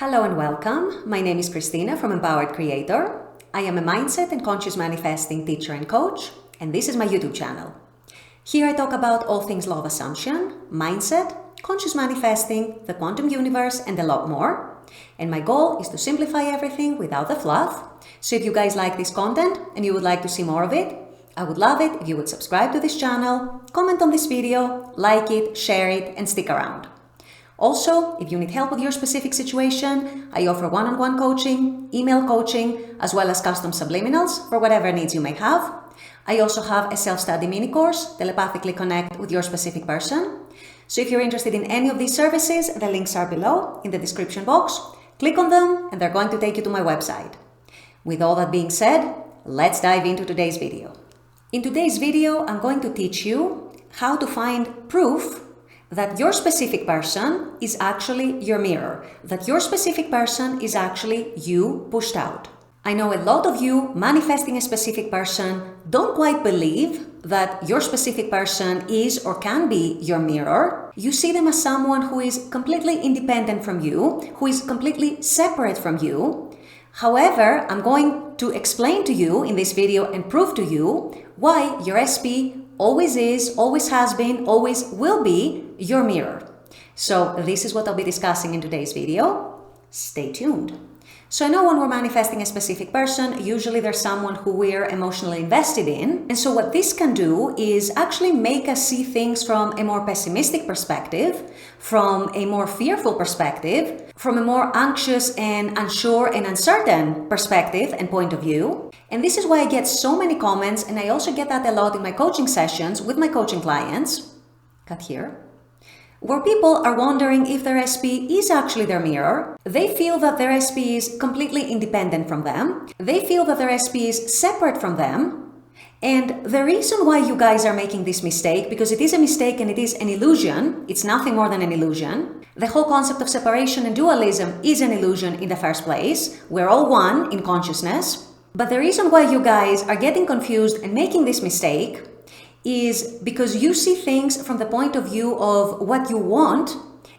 Hello and welcome. My name is Christina from Empowered Creator. I am a mindset and conscious manifesting teacher and coach, and this is my YouTube channel. Here I talk about all things law of assumption, mindset, conscious manifesting, the quantum universe, and a lot more. And my goal is to simplify everything without the fluff. So if you guys like this content and you would like to see more of it, I would love it if you would subscribe to this channel, comment on this video, like it, share it, and stick around. Also, if you need help with your specific situation, I offer one-on-one coaching, email coaching, as well as custom subliminals for whatever needs you may have. I also have a self-study mini course, Telepathically Connect with Your Specific Person. So if you're interested in any of these services, the links are below in the description box. Click on them and they're going to take you to my website. With all that being said, let's dive into today's video. In today's video, I'm going to teach you how to find proof that your specific person is actually your mirror, that your specific person is actually you pushed out. I know a lot of you manifesting a specific person don't quite believe that your specific person is or can be your mirror. You see them as someone who is completely independent from you, who is completely separate from you. However, I'm going to explain to you in this video and prove to you why your SP always is, always has been, always will be your mirror. So this is what I'll be discussing in today's video. Stay tuned. So I know when we're manifesting a specific person, usually there's someone who we're emotionally invested in. And so what this can do is actually make us see things from a more pessimistic perspective, from a more fearful perspective, from a more anxious and unsure and uncertain perspective and point of view. And this is why I get so many comments, and I also get that a lot in my coaching sessions with my coaching clients, cut here, where people are wondering if their SP is actually their mirror. They feel that their SP is completely independent from them. They feel that their SP is separate from them. And the reason why you guys are making this mistake, because it is a mistake and it is an illusion, it's nothing more than an illusion. The whole concept of separation and dualism is an illusion in the first place. We're all one in consciousness. But the reason why you guys are getting confused and making this mistake is because you see things from the point of view of what you want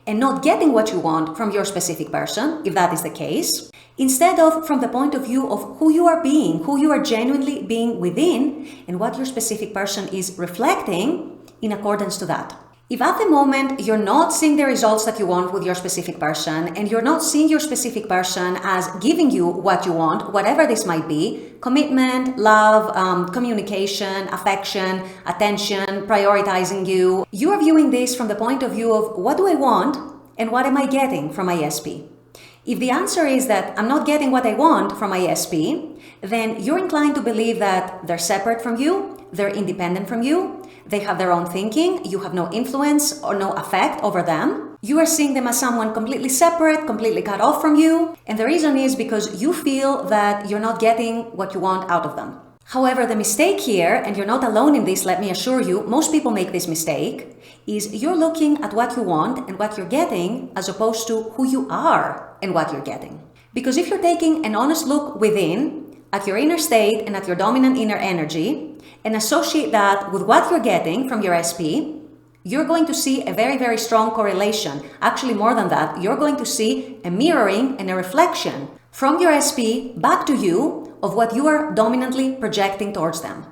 and not getting what you want from your specific person, if that is the case, instead of from the point of view of who you are being, who you are genuinely being within, and what your specific person is reflecting in accordance to that. If at the moment you're not seeing the results that you want with your specific person, and you're not seeing your specific person as giving you what you want, whatever this might be, commitment, love, communication, affection, attention, prioritizing you, you are viewing this from the point of view of what do I want and what am I getting from my SP? If the answer is that I'm not getting what I want from my SP, then you're inclined to believe that they're separate from you, they're independent from you, they have their own thinking, you have no influence or no effect over them. You are seeing them as someone completely separate, completely cut off from you. And the reason is because you feel that you're not getting what you want out of them. However, the mistake here, and you're not alone in this, let me assure you, most people make this mistake, is you're looking at what you want and what you're getting as opposed to who you are and what you're getting. Because if you're taking an honest look within, at your inner state and at your dominant inner energy, and associate that with what you're getting from your SP, you're going to see a very, very strong correlation. Actually, more than that, you're going to see a mirroring and a reflection from your SP back to you of what you are dominantly projecting towards them.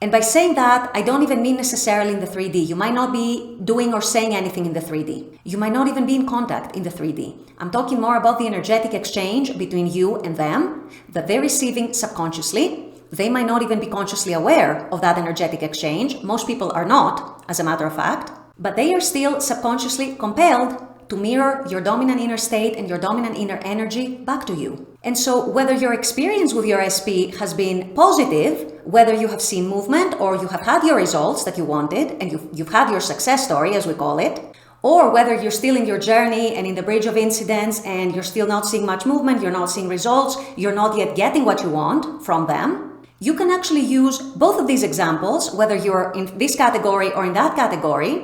And by saying that, I don't even mean necessarily in the 3D. You might not be doing or saying anything in the 3D. You might not even be in contact in the 3D. I'm talking more about the energetic exchange between you and them that they're receiving subconsciously. They might not even be consciously aware of that energetic exchange. Most people are not, as a matter of fact, but they are still subconsciously compelled to mirror your dominant inner state and your dominant inner energy back to you. And so whether your experience with your SP has been positive, whether you have seen movement or you have had your results that you wanted and you've had your success story, as we call it, or whether you're still in your journey and in the bridge of incidents and you're still not seeing much movement, you're not seeing results, you're not yet getting what you want from them, you can actually use both of these examples, whether you're in this category or in that category,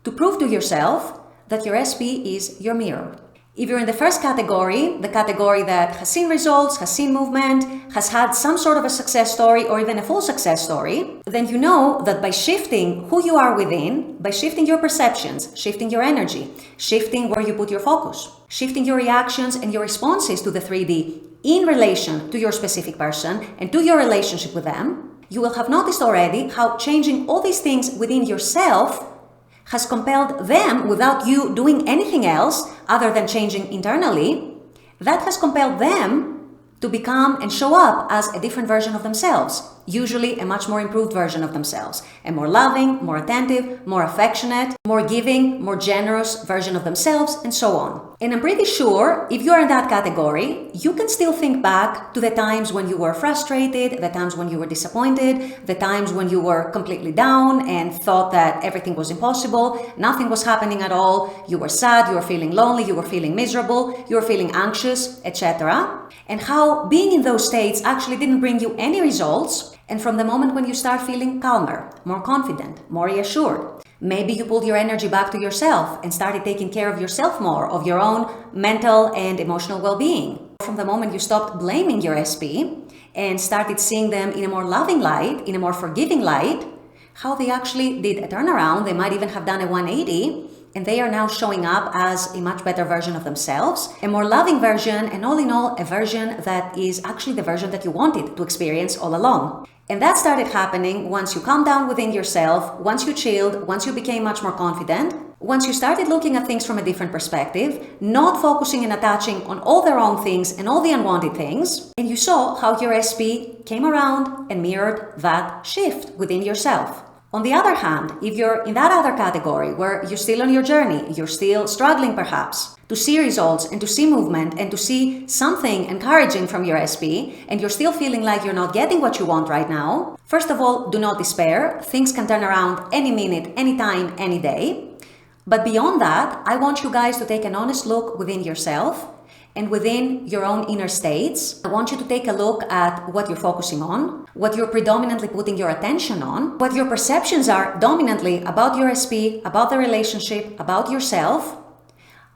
to prove to yourself that your SP is your mirror. If you're in the first category, the category that has seen results, has seen movement, has had some sort of a success story or even a full success story, then you know that by shifting who you are within, by shifting your perceptions, shifting your energy, shifting where you put your focus, shifting your reactions and your responses to the 3D in relation to your specific person and to your relationship with them, you will have noticed already how changing all these things within yourself has compelled them, without you doing anything else other than changing internally, that has compelled them to become and show up as a different version of themselves, usually a much more improved version of themselves, a more loving, more attentive, more affectionate, more giving, more generous version of themselves, and so on. And I'm pretty sure if you are in that category, you can still think back to the times when you were frustrated, the times when you were disappointed, the times when you were completely down and thought that everything was impossible, nothing was happening at all, you were sad, you were feeling lonely, you were feeling miserable, you were feeling anxious, etc. And how being in those states actually didn't bring you any results. And from the moment when you start feeling calmer, more confident, more reassured, maybe you pulled your energy back to yourself and started taking care of yourself more, of your own mental and emotional well-being. From the moment you stopped blaming your SP and started seeing them in a more loving light, in a more forgiving light, how they actually did a turnaround, they might even have done a 180, and they are now showing up as a much better version of themselves, a more loving version, and all in all, a version that is actually the version that you wanted to experience all along. And that started happening once you calmed down within yourself, once you chilled, once you became much more confident, once you started looking at things from a different perspective, not focusing and attaching on all the wrong things and all the unwanted things, and you saw how your SP came around and mirrored that shift within yourself. On the other hand, if you're in that other category where you're still on your journey, you're still struggling perhaps to see results and to see movement and to see something encouraging from your SP, and you're still feeling like you're not getting what you want right now, first of all, do not despair. Things can turn around any minute, any time, any day. But beyond that, I want you guys to take an honest look within yourself and within your own inner states. I want you to take a look at what you're focusing on, what you're predominantly putting your attention on, what your perceptions are dominantly about your SP, about the relationship, about yourself.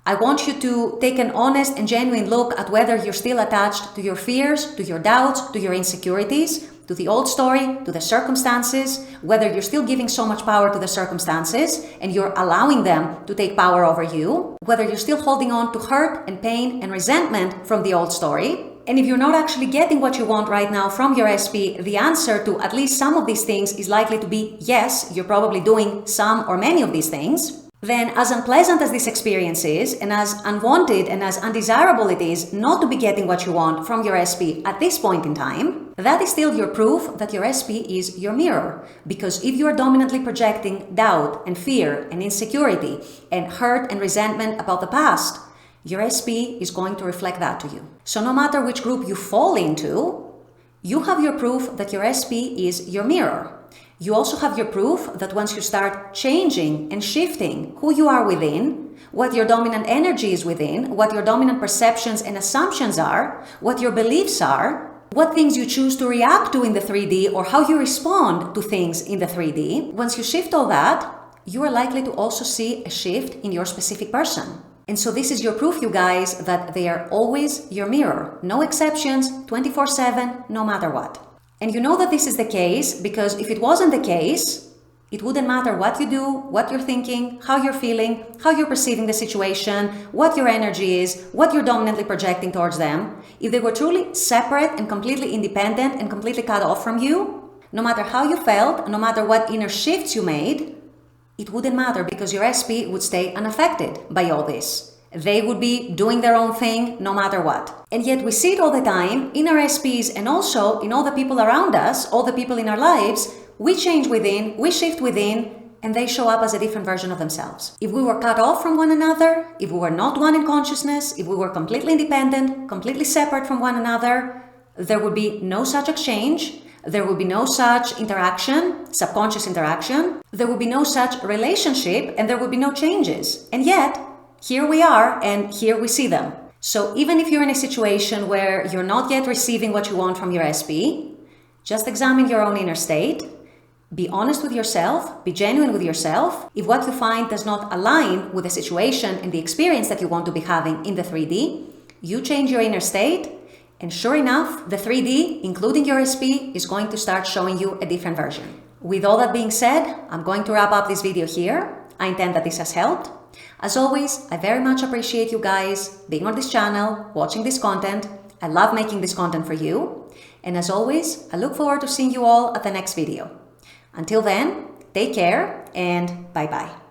I want you to take an honest and genuine look at whether you're still attached to your fears, to your doubts, to your insecurities, to the old story, to the circumstances, whether you're still giving so much power to the circumstances and you're allowing them to take power over you, whether you're still holding on to hurt and pain and resentment from the old story. And if you're not actually getting what you want right now from your SP, the answer to at least some of these things is likely to be yes, you're probably doing some or many of these things. Then as unpleasant as this experience is, and as unwanted and as undesirable it is not to be getting what you want from your SP at this point in time, that is still your proof that your SP is your mirror. Because if you are dominantly projecting doubt and fear and insecurity and hurt and resentment about the past, your SP is going to reflect that to you. So no matter which group you fall into, you have your proof that your SP is your mirror. You also have your proof that once you start changing and shifting who you are within, what your dominant energy is within, what your dominant perceptions and assumptions are, what your beliefs are, what things you choose to react to in the 3D or how you respond to things in the 3D, once you shift all that, you are likely to also see a shift in your specific person. And so this is your proof, you guys, that they are always your mirror. No exceptions, 24/7, no matter what. And you know that this is the case because if it wasn't the case, it wouldn't matter what you do, what you're thinking, how you're feeling, how you're perceiving the situation, what your energy is, what you're dominantly projecting towards them. If they were truly separate and completely independent and completely cut off from you, no matter how you felt, no matter what inner shifts you made, it wouldn't matter because your SP would stay unaffected by all this. They would be doing their own thing no matter what. And yet we see it all the time in our SPs and also in all the people around us, all the people in our lives. We change within, we shift within, and they show up as a different version of themselves. If we were cut off from one another, if we were not one in consciousness, if we were completely independent, completely separate from one another, there would be no such exchange. There would be no such interaction, subconscious interaction. There would be no such relationship, and there would be no changes. And yet, here we are, and here we see them. So even if you're in a situation where you're not yet receiving what you want from your SP, just examine your own inner state. Be honest with yourself, be genuine with yourself. If what you find does not align with the situation and the experience that you want to be having in the 3D, you change your inner state, and sure enough, the 3D, including your SP, is going to start showing you a different version. With all that being said, I'm going to wrap up this video here. I intend that this has helped. As always, I very much appreciate you guys being on this channel, watching this content. I love making this content for you. And as always, I look forward to seeing you all at the next video. Until then, take care and bye-bye.